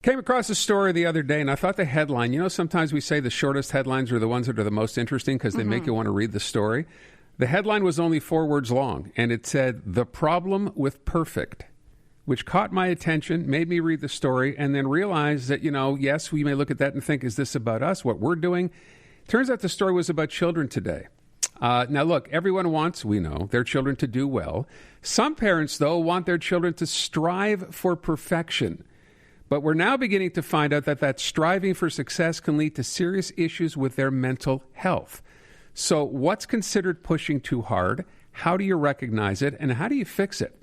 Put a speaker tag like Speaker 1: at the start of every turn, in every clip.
Speaker 1: Came across a story the other day, and I thought the headline, sometimes we say the shortest headlines are the ones that are the most interesting because they make you want to read the story. The headline was only 4 words long, and it said, "The Problem with Perfect," which caught my attention, made me read the story, and then realize that, yes, we may look at that and think, is this about us, what we're doing? Turns out the story was about children today. Now, look, everyone wants, we know, their children to do well. Some parents, though, want their children to strive for perfection. But we're now beginning to find out that striving for success can lead to serious issues with their mental health. So what's considered pushing too hard? How do you recognize it? And how do you fix it?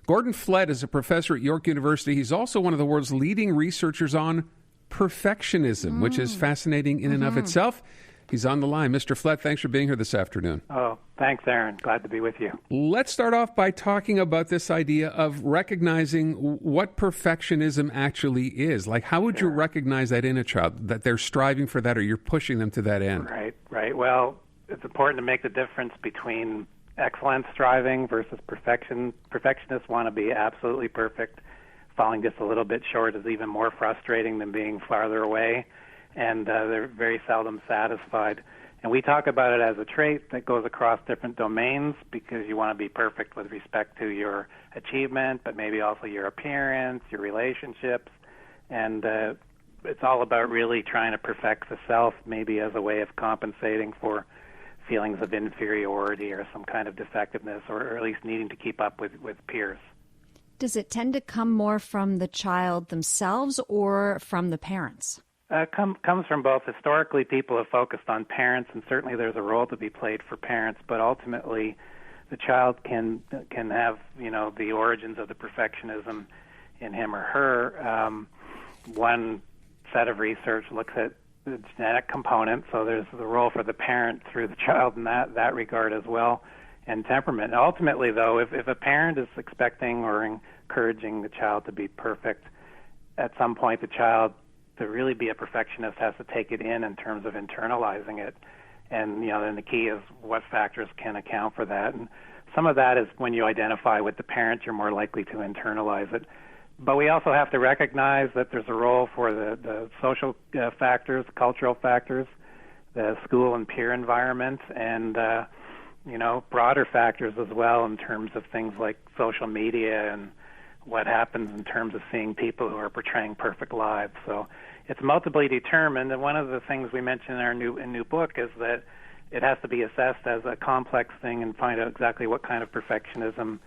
Speaker 1: Gordon FLETT is a professor at York University. He's also one of the world's leading researchers on perfectionism, which is fascinating in and of itself. He's on the line. Mr. FLETT, thanks for being here this afternoon.
Speaker 2: Oh, thanks, Aaron. Glad to be with you.
Speaker 1: Let's start off by talking about this idea of recognizing what perfectionism actually is. Like, how would you recognize that in a child, that they're striving for that or you're pushing them to that end?
Speaker 2: Right. Well, it's important to make the difference between excellence striving versus perfection. Perfectionists want to be absolutely perfect. Falling just a little bit short is even more frustrating than being farther away. And they're very seldom satisfied. And we talk about it as a trait that goes across different domains because you want to be perfect with respect to your achievement, but maybe also your appearance, your relationships. And it's all about really trying to perfect the self, maybe as a way of compensating for feelings of inferiority or some kind of defectiveness, or at least needing to keep up with peers.
Speaker 3: Does it tend to come more from the child themselves or from the parents?
Speaker 2: Comes from both. Historically, people have focused on parents, and certainly there's a role to be played for parents. But ultimately, the child can have the origins of the perfectionism in him or her. One set of research looks at the genetic component, so there's the role for the parent through the child in that regard as well, and temperament. And ultimately, though, if a parent is expecting or encouraging the child to be perfect, at some point the child, to really be a perfectionist, has to take it in terms of internalizing it. And, then the key is what factors can account for that. And some of that is when you identify with the parent, you're more likely to internalize it. But we also have to recognize that there's a role for the social factors, cultural factors, the school and peer environment, and, broader factors as well in terms of things like social media and what happens in terms of seeing people who are portraying perfect lives. So it's multiply determined, and one of the things we mentioned in our new book is that it has to be assessed as a complex thing and find out exactly what kind of perfectionism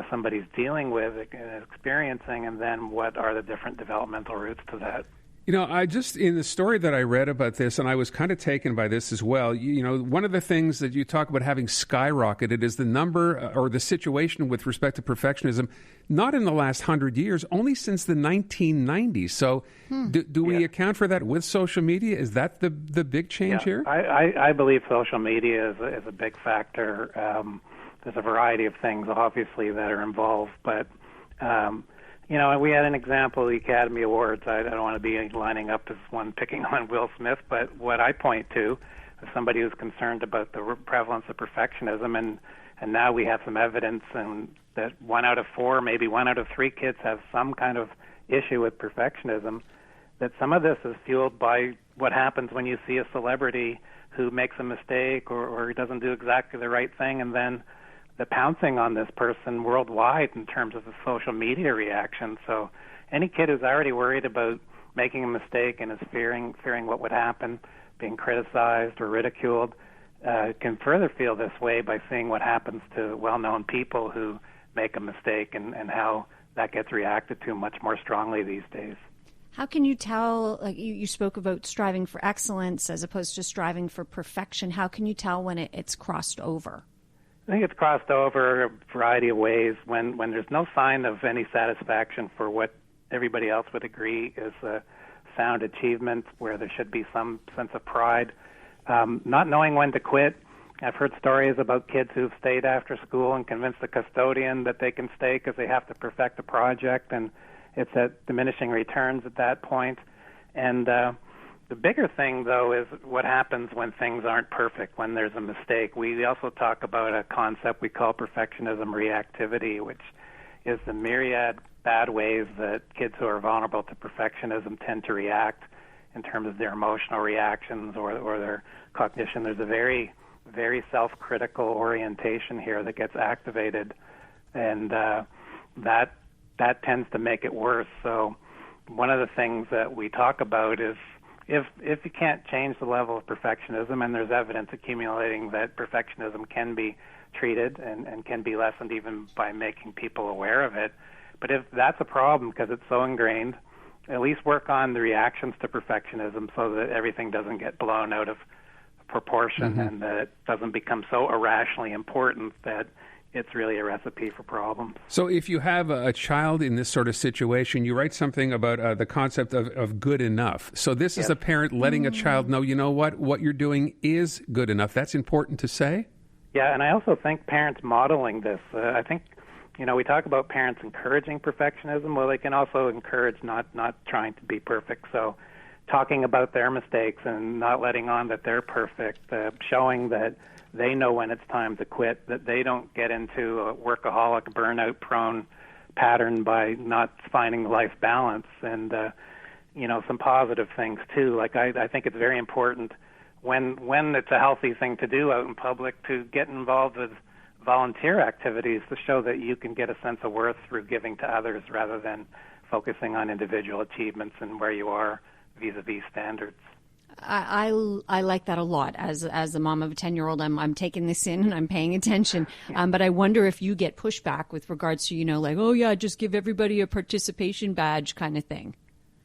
Speaker 2: somebody's dealing with and experiencing, and then what are the different developmental routes to that.
Speaker 1: I just, in the story that I read about this, and I was kind of taken by this as well, one of the things that you talk about having skyrocketed is the number or the situation with respect to perfectionism, not in the last 100 years, only since the 1990s. So do we account for that with social media? Is that the big change here?
Speaker 2: I believe social media is a big factor. There's a variety of things, obviously, that are involved, but we had an example, the Academy Awards. I don't want to be lining up as one picking on Will Smith, but what I point to is somebody who's concerned about the prevalence of perfectionism, and now we have some evidence and that 1 out of 4, maybe 1 out of 3 kids have some kind of issue with perfectionism, that some of this is fueled by what happens when you see a celebrity who makes a mistake or doesn't do exactly the right thing, and then the pouncing on this person worldwide in terms of the social media reaction. So any kid who's already worried about making a mistake and is fearing what would happen, being criticized or ridiculed, can further feel this way by seeing what happens to well-known people who make a mistake and how that gets reacted to much more strongly these days.
Speaker 3: How can you tell, like you spoke about striving for excellence as opposed to striving for perfection, how can you tell when it's crossed over?
Speaker 2: I think it's crossed over a variety of ways. When there's no sign of any satisfaction for what everybody else would agree is a sound achievement, where there should be some sense of pride. Not knowing when to quit. I've heard stories about kids who've stayed after school and convinced the custodian that they can stay because they have to perfect a project, and it's at diminishing returns at that point. And the bigger thing, though, is what happens when things aren't perfect, when there's a mistake. We also talk about a concept we call perfectionism reactivity, which is the myriad bad ways that kids who are vulnerable to perfectionism tend to react in terms of their emotional reactions or their cognition. There's a very, very self-critical orientation here that gets activated, and that tends to make it worse. So one of the things that we talk about is if you can't change the level of perfectionism, and there's evidence accumulating that perfectionism can be treated and can be lessened even by making people aware of it. But if that's a problem because it's so ingrained, at least work on the reactions to perfectionism so that everything doesn't get blown out of proportion and that it doesn't become so irrationally important that it's really a recipe for problems.
Speaker 1: So if you have a child in this sort of situation, you write something about the concept of good enough. So this is a parent letting a child know, you know what you're doing is good enough. That's important to say?
Speaker 2: Yeah, and I also think parents modeling this. I think, we talk about parents encouraging perfectionism. Well, they can also encourage not trying to be perfect. So talking about their mistakes and not letting on that they're perfect, showing that they know when it's time to quit, that they don't get into a workaholic, burnout-prone pattern by not finding life balance, and some positive things too. Like I think it's very important when it's a healthy thing to do out in public to get involved with volunteer activities to show that you can get a sense of worth through giving to others rather than focusing on individual achievements and where you are vis-a-vis standards.
Speaker 3: I like that a lot. As a mom of a 10-year-old, I'm taking this in and I'm paying attention. But I wonder if you get pushback with regards to, just give everybody a participation badge kind of thing.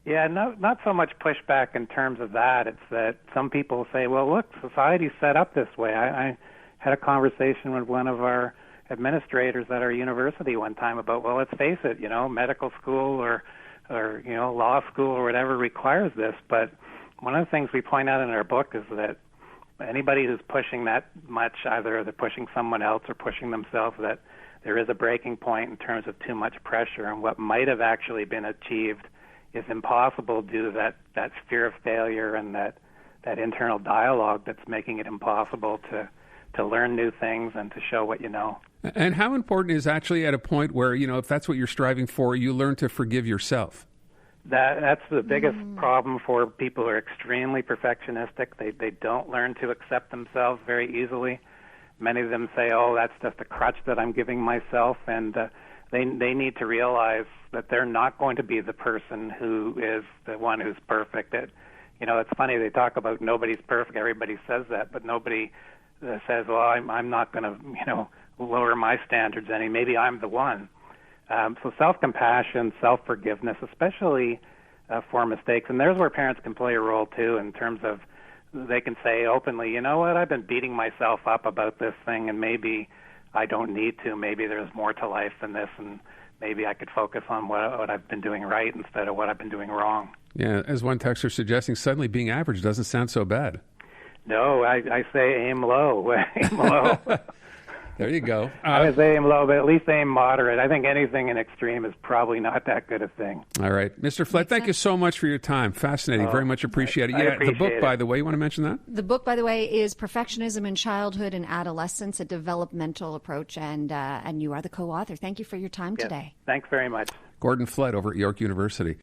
Speaker 2: Yeah, no, not so much pushback in terms of that. It's that some people say, well, look, society's set up this way. I had a conversation with one of our administrators at our university one time about, well, let's face it, medical school or law school or whatever requires this, but one of the things we point out in our book is that anybody who's pushing that much, either they're pushing someone else or pushing themselves, that there is a breaking point in terms of too much pressure, and what might have actually been achieved is impossible due to that fear of failure and that internal dialogue that's making it impossible to learn new things and to show what you know.
Speaker 1: And how important is actually at a point where, if that's what you're striving for, you learn to forgive yourself?
Speaker 2: That's the biggest problem for people who are extremely perfectionistic. They don't learn to accept themselves very easily. Many of them say, oh, that's just a crutch that I'm giving myself, and they need to realize that they're not going to be the person who is the one who's perfect. It's funny, they talk about nobody's perfect. Everybody says that, but nobody says, well, I'm not going to, lower my standards any. Maybe I'm the one. So self-compassion, self-forgiveness, especially for mistakes. And there's where parents can play a role, too, in terms of they can say openly, you know what, I've been beating myself up about this thing, and maybe I don't need to. Maybe there's more to life than this, and maybe I could focus on what I've been doing right instead of what I've been doing wrong.
Speaker 1: Yeah, as one texter suggesting, suddenly being average doesn't sound so bad.
Speaker 2: No, I say aim low. Aim low.
Speaker 1: There you go.
Speaker 2: I would say aim low, but at least aim moderate. I think anything in extreme is probably not that good a thing.
Speaker 1: All right. Mr. FLETT, thank you so much for your time. Fascinating. Very much appreciated.
Speaker 2: I appreciate
Speaker 1: the book,
Speaker 2: it.
Speaker 1: by the way, you want to mention that?
Speaker 3: The book, by the way, is Perfectionism in Childhood and Adolescence, a developmental approach, and you are the co-author. Thank you for your time today.
Speaker 2: Thanks very much.
Speaker 1: Gordon FLETT over at York University.